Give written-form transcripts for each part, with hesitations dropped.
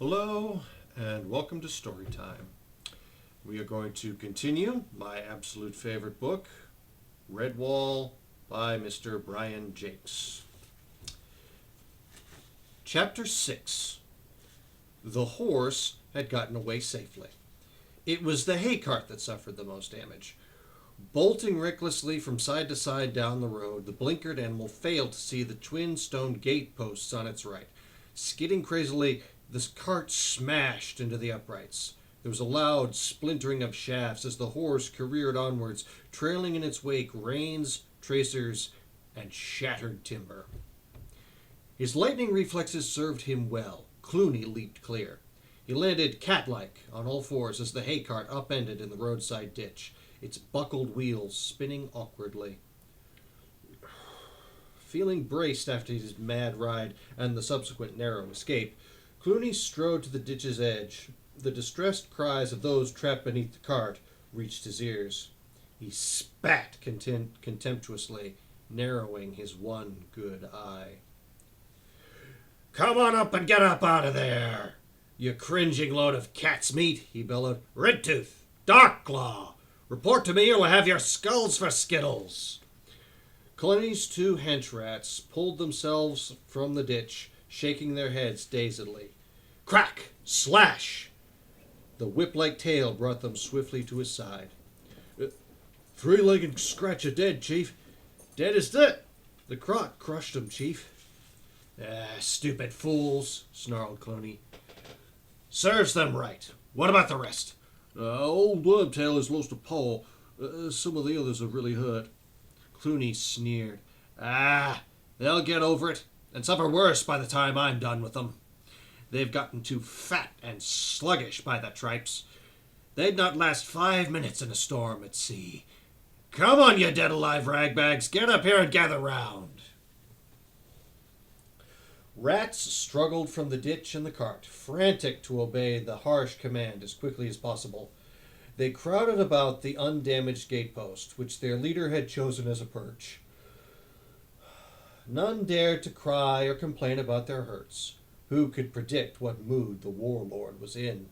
Hello and welcome to Story Time. We are going to continue my absolute favorite book, Redwall by Mr. Brian Jacques. Chapter 6. The horse had gotten away safely. It was the hay cart that suffered the most damage. Bolting recklessly from side to side down the road, the blinkered animal failed to see the twin stone gate posts on its right. Skidding crazily, this cart smashed into the uprights. There was a loud splintering of shafts as the horse careered onwards, trailing in its wake reins, tracers, and shattered timber. His lightning reflexes served him well. Clooney leaped clear. He landed cat-like on all fours as the hay cart upended in the roadside ditch, its buckled wheels spinning awkwardly. Feeling braced after his mad ride and the subsequent narrow escape, Clooney strode to the ditch's edge. The distressed cries of those trapped beneath the cart reached his ears. He spat contemptuously, narrowing his one good eye. "Come on up and get up out of there, you cringing load of cat's meat," he bellowed. "Redtooth, Darkclaw, report to me or we'll have your skulls for skittles." Clooney's two hench rats pulled themselves from the ditch, shaking their heads dazedly. Crack! Slash! The whip-like tail brought them swiftly to his side. "Three-legged scratcher dead, Chief. Dead as dirt. The crot crushed him, Chief." Stupid fools," snarled Clooney. "Serves them right. What about the rest?" "Old Wormtail has lost a paw. Some of the others are really hurt." Clooney sneered. They'll get over it, and suffer worse by the time I'm done with them. They've gotten too fat and sluggish by the tripes. They'd not last 5 minutes in a storm at sea. Come on, you dead-alive ragbags, get up here and gather round." Rats struggled from the ditch and the cart, frantic to obey the harsh command as quickly as possible. They crowded about the undamaged gatepost, which their leader had chosen as a perch. None dared to cry or complain about their hurts. Who could predict what mood the warlord was in?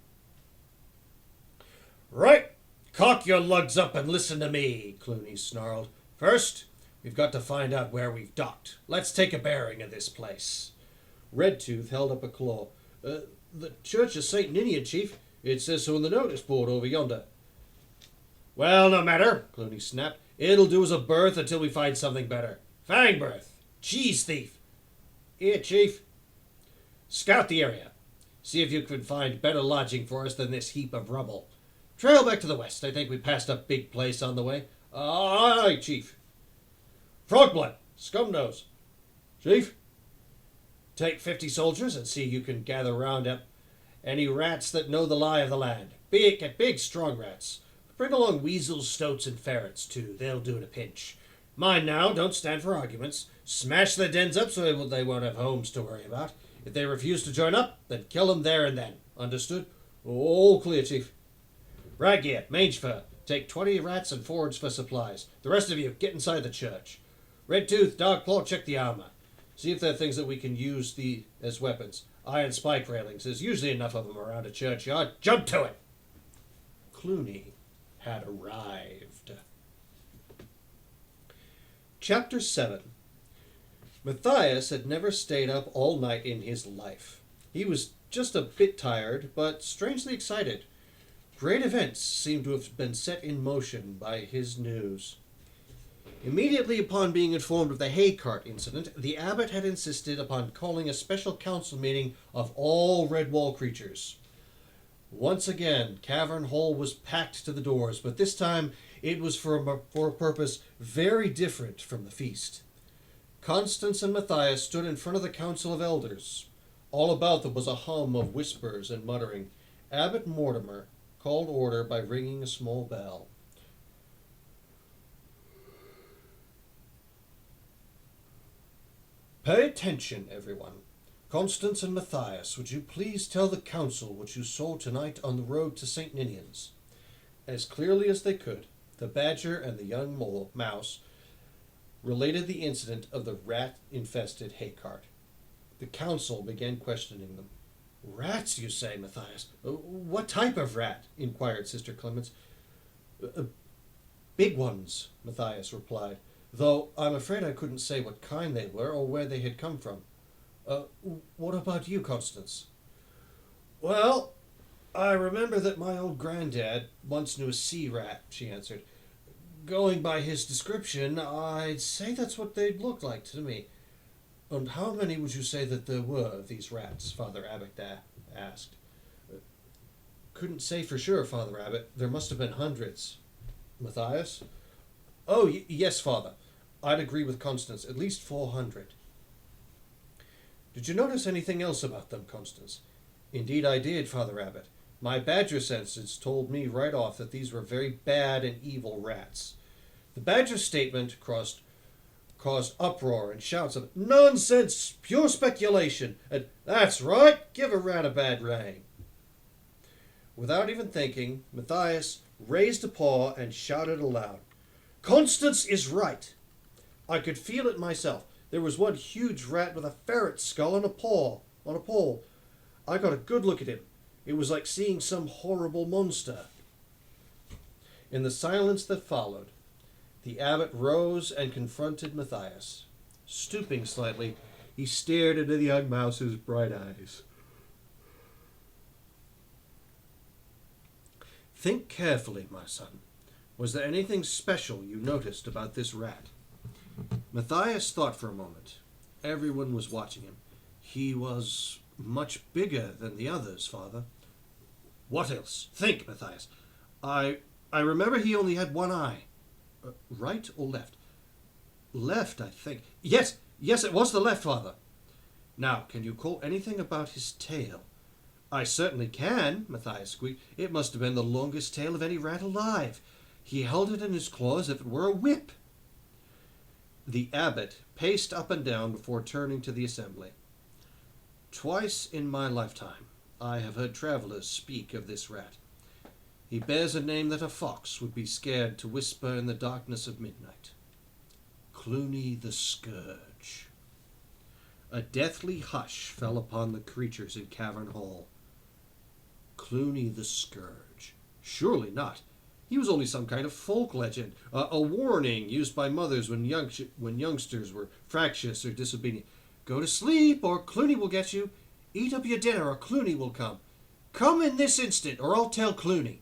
"Right! Cock your lugs up and listen to me," Clooney snarled. "First, we've got to find out where we've docked. Let's take a bearing of this place." Redtooth held up a claw. The Church of St. Ninian, Chief. It says so on the notice board over yonder." "Well, no matter," Clooney snapped. "It'll do as a berth until we find something better. Fang berth. Cheese thief. Here, Chief. Scout the area. See if you can find better lodging for us than this heap of rubble. Trail back to the west. I think we passed a big place on the way." "Aye, Chief." "Frogblood. Scumnose." "Chief." "Take 50 soldiers and see you can gather round up any rats that know the lie of the land. Big, strong rats. Bring along weasels, stoats, and ferrets, too. They'll do in a pinch. Mind now, don't stand for arguments. Smash their dens up so they won't have homes to worry about. If they refuse to join up, then kill them there and then. Understood?" "All clear, Chief." "Rag gear, mange fur. Take 20 rats and forage for supplies. The rest of you, get inside the church. Redtooth, Darkclaw, check the armor. See if there are things that we can use as weapons. Iron spike railings. There's usually enough of them around a churchyard. Jump to it." Clooney had arrived. Chapter 7. Matthias had never stayed up all night in his life. He was just a bit tired, but strangely excited. Great events seemed to have been set in motion by his news. Immediately upon being informed of the hay cart incident, the abbot had insisted upon calling a special council meeting of all Redwall creatures. Once again, Cavern Hall was packed to the doors, but this time it was for a purpose very different from the feast. Constance and Matthias stood in front of the council of elders. All about them was a hum of whispers and muttering. Abbot Mortimer called order by ringing a small bell. "Pay attention, everyone. Constance and Matthias, would you please tell the council what you saw tonight on the road to St. Ninian's?" As clearly as they could, the badger and the young mouse related the incident of the rat-infested hay cart. The council began questioning them. Rats, you say, Matthias? What type of rat? Inquired Sister Clemens. Big ones, Matthias replied, though I'm afraid I couldn't say what kind they were or where they had come from. What about you, Constance? Well, I remember that my old granddad once knew a sea rat, she answered. Going by his description, I'd say that's what they'd look like to me. And how many would you say that there were of these rats? Father Abbot asked. Couldn't say for sure, Father Abbot. There must have been hundreds. Matthias? Oh, yes, Father. I'd agree with Constance. At least 400. Did you notice anything else about them, Constance? Indeed I did, Father Abbot. My badger senses told me right off that these were very bad and evil rats. The badger's statement caused uproar and shouts of "Nonsense! Pure speculation!" and "That's right! Give a rat a bad name!" Without even thinking, Matthias raised a paw and shouted aloud, "Constance is right! I could feel it myself. There was one huge rat with a ferret skull on a pole. I got a good look at him. It was like seeing some horrible monster." In the silence that followed, the abbot rose and confronted Matthias. Stooping slightly, he stared into the young mouse's bright eyes. "Think carefully, my son. Was there anything special you noticed about this rat?" Matthias thought for a moment. Everyone was watching him. "He was much bigger than the others, Father." "What else? Think, Matthias." I remember he only had one eye." Right or left?" "Left, I think." Yes, it was the left, Father." "Now, can you call anything about his tail?" "I certainly can," Matthias squeaked. "It must have been the longest tail of any rat alive. He held it in his claw as if it were a whip." The abbot paced up and down before turning to the assembly. "Twice in my lifetime I have heard travelers speak of this rat. He bears a name that a fox would be scared to whisper in the darkness of midnight. Clooney the Scourge." A deathly hush fell upon the creatures in Cavern Hall. Clooney the Scourge. Surely not. He was only some kind of folk legend, a warning used by mothers when youngsters were fractious or disobedient. "Go to sleep, or Clooney will get you. Eat up your dinner, or Clooney will come. Come in this instant, or I'll tell Clooney."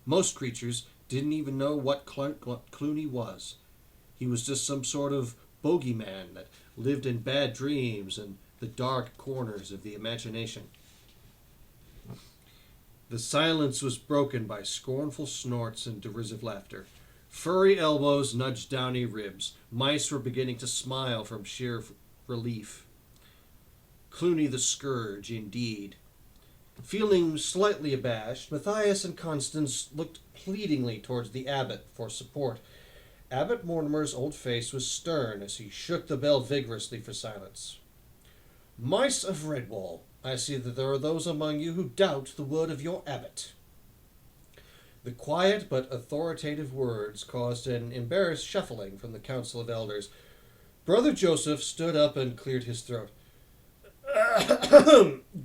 Most creatures didn't even know what Clooney was. He was just some sort of bogeyman that lived in bad dreams and the dark corners of the imagination. The silence was broken by scornful snorts and derisive laughter. Furry elbows nudged downy ribs. Mice were beginning to smile from sheer relief. Clooney the Scourge, indeed. Feeling slightly abashed, Matthias and Constance looked pleadingly towards the abbot for support. Abbot Mortimer's old face was stern as he shook the bell vigorously for silence. "Mice of Redwall, I see that there are those among you who doubt the word of your abbot." The quiet but authoritative words caused an embarrassed shuffling from the council of elders. Brother Joseph stood up and cleared his throat.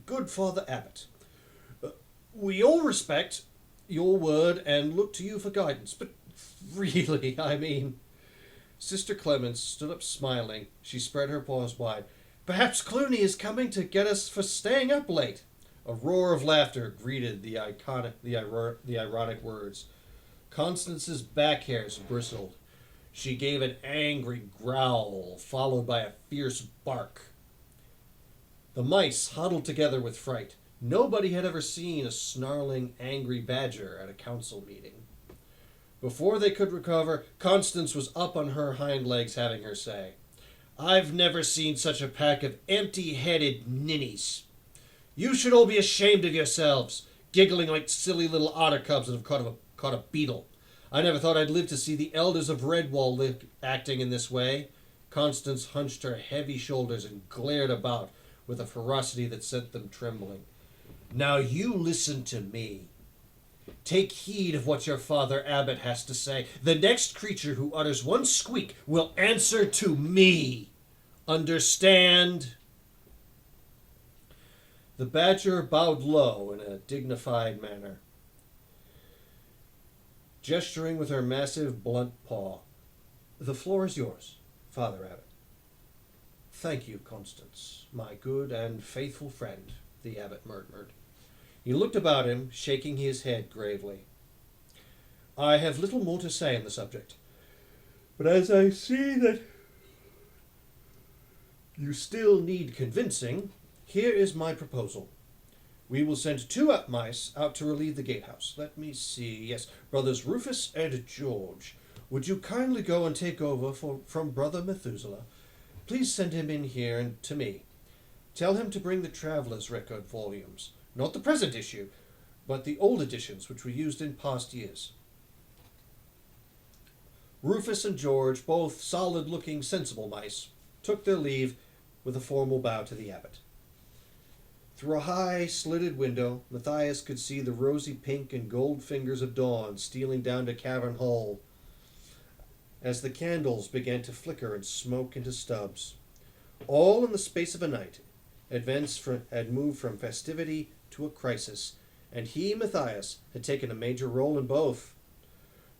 "Good Father Abbot, we all respect your word and look to you for guidance, but really, I mean..." Sister Clemens stood up smiling. She spread her paws wide. "Perhaps Clooney is coming to get us for staying up late." A roar of laughter greeted the ironic words. Constance's back hairs bristled. She gave an angry growl, followed by a fierce bark. The mice huddled together with fright. Nobody had ever seen a snarling, angry badger at a council meeting. Before they could recover, Constance was up on her hind legs having her say. "I've never seen such a pack of empty-headed ninnies. You should all be ashamed of yourselves, giggling like silly little otter cubs that have caught a beetle. I never thought I'd live to see the elders of Redwall acting in this way." Constance hunched her heavy shoulders and glared about with a ferocity that sent them trembling. "Now you listen to me. Take heed of what your Father Abbot has to say. The next creature who utters one squeak will answer to me. Understand?" The badger bowed low in a dignified manner, gesturing with her massive, blunt paw. "The floor is yours, Father Abbot." "Thank you, Constance, my good and faithful friend," the abbot murmured. He looked about him, shaking his head gravely. "I have little more to say on the subject, but as I see that you still need convincing, here is my proposal. We will send 2 mice out to relieve the gatehouse. Let me see. Yes, brothers Rufus and George. Would you kindly go and take over from Brother Methuselah? Please send him in here and to me. Tell him to bring the Traveller's Record volumes. Not the present issue, but the old editions which were used in past years." Rufus and George, both solid-looking, sensible mice, took their leave with a formal bow to the abbot. Through a high, slitted window, Matthias could see the rosy pink and gold fingers of dawn stealing down to cavern hull as the candles began to flicker and smoke into stubs. All in the space of a night, events had moved from festivity to a crisis, and he, Matthias, had taken a major role in both.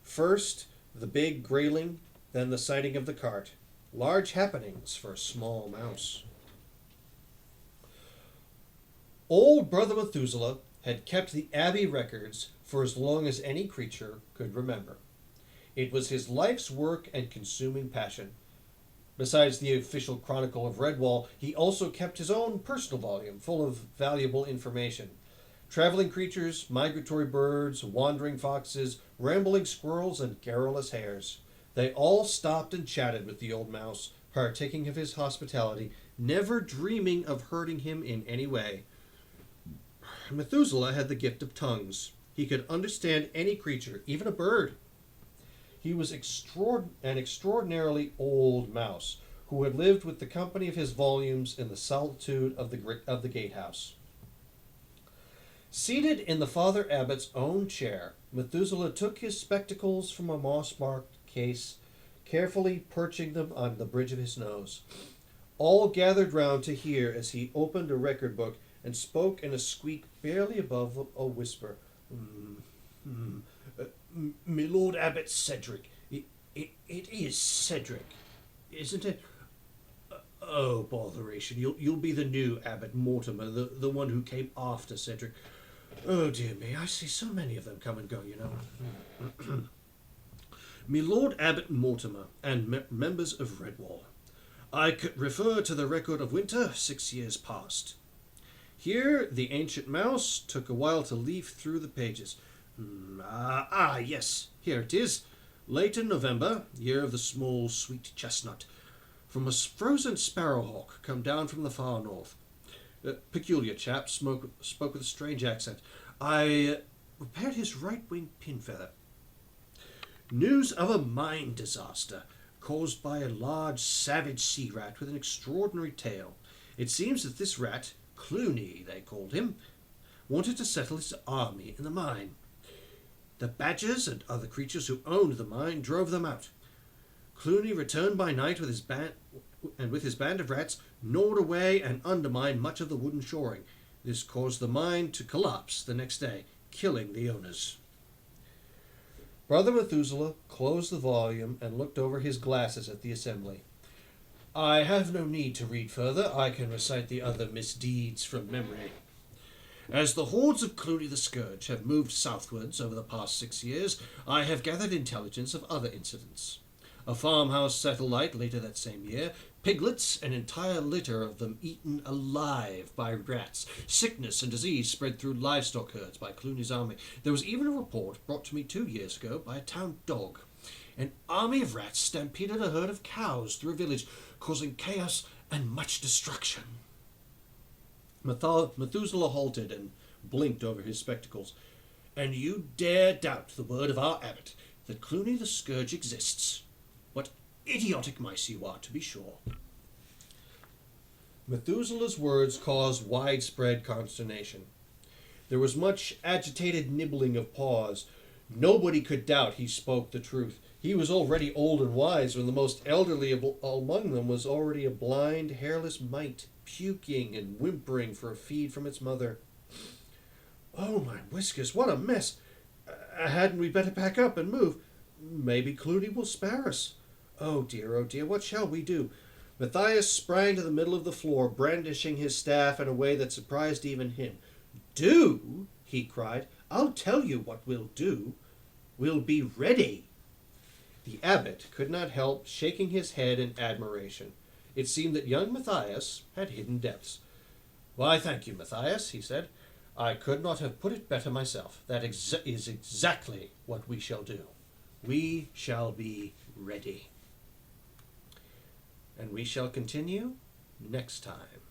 First, the big grayling, then the sighting of the cart. Large happenings for a small mouse. Old Brother Methuselah had kept the Abbey records for as long as any creature could remember. It was his life's work and consuming passion. Besides the official chronicle of Redwall, he also kept his own personal volume full of valuable information. Traveling creatures, migratory birds, wandering foxes, rambling squirrels, and garrulous hares. They all stopped and chatted with the old mouse, partaking of his hospitality, never dreaming of hurting him in any way. Methuselah had the gift of tongues. He could understand any creature, even a bird. He was an extraordinarily old mouse, who had lived with the company of his volumes in the solitude of the gatehouse. Seated in the Father Abbot's own chair, Methuselah took his spectacles from a moss-marked case, carefully perching them on the bridge of his nose. All gathered round to hear as he opened a record book and spoke in a squeak barely above a whisper. "My Lord Abbot Cedric. It is Cedric, isn't it? Oh, botheration. You'll be the new Abbot Mortimer, the one who came after Cedric. Oh, dear me, I see so many of them come and go, you know." "My Lord Abbot Mortimer and members of Redwall. I could refer to the record of winter 6 years past." Here the ancient mouse took a while to leaf through the pages. Yes, here it is. Late in November, year of the small sweet chestnut, from a frozen sparrowhawk come down from the far north. Peculiar chap, spoke with a strange accent. I repaired his right-wing pin feather. News of a mine disaster caused by a large savage sea rat with an extraordinary tail. It seems that this rat, Clooney they called him, wanted to settle his army in the mine. The badgers and other creatures who owned the mine drove them out. Clooney returned by night with his band of rats, gnawed away and undermined much of the wooden shoring. This caused the mine to collapse the next day, killing the owners. Brother Methuselah closed the volume and looked over his glasses at the assembly. I have no need to read further. I can recite the other misdeeds from memory. As the hordes of Clooney the Scourge have moved southwards over the past 6 years, I have gathered intelligence of other incidents. A farmhouse set alight later that same year, piglets, an entire litter of them eaten alive by rats. Sickness and disease spread through livestock herds by Clooney's army. There was even a report brought to me 2 years ago by a town dog. An army of rats stampeded a herd of cows through a village, causing chaos and much destruction. Methuselah halted and blinked over his spectacles. And you dare doubt the word of our abbot that Clooney the Scourge exists? What idiotic mice you are, to be sure. Methuselah's words caused widespread consternation. There was much agitated nibbling of paws. Nobody could doubt he spoke the truth. He was already old and wise when the most elderly among them was already a blind, hairless mite, puking and whimpering for a feed from its mother. "Oh, my whiskers, what a mess! Hadn't we better pack up and move? Maybe Clooney will spare us. Oh dear, what shall we do?" Matthias sprang to the middle of the floor, brandishing his staff in a way that surprised even him. "Do?" he cried. "I'll tell you what we'll do. We'll be ready." The abbot could not help shaking his head in admiration. It seemed that young Matthias had hidden depths. "Why, thank you, Matthias," he said. "I could not have put it better myself. That is exactly what we shall do. We shall be ready." And we shall continue next time.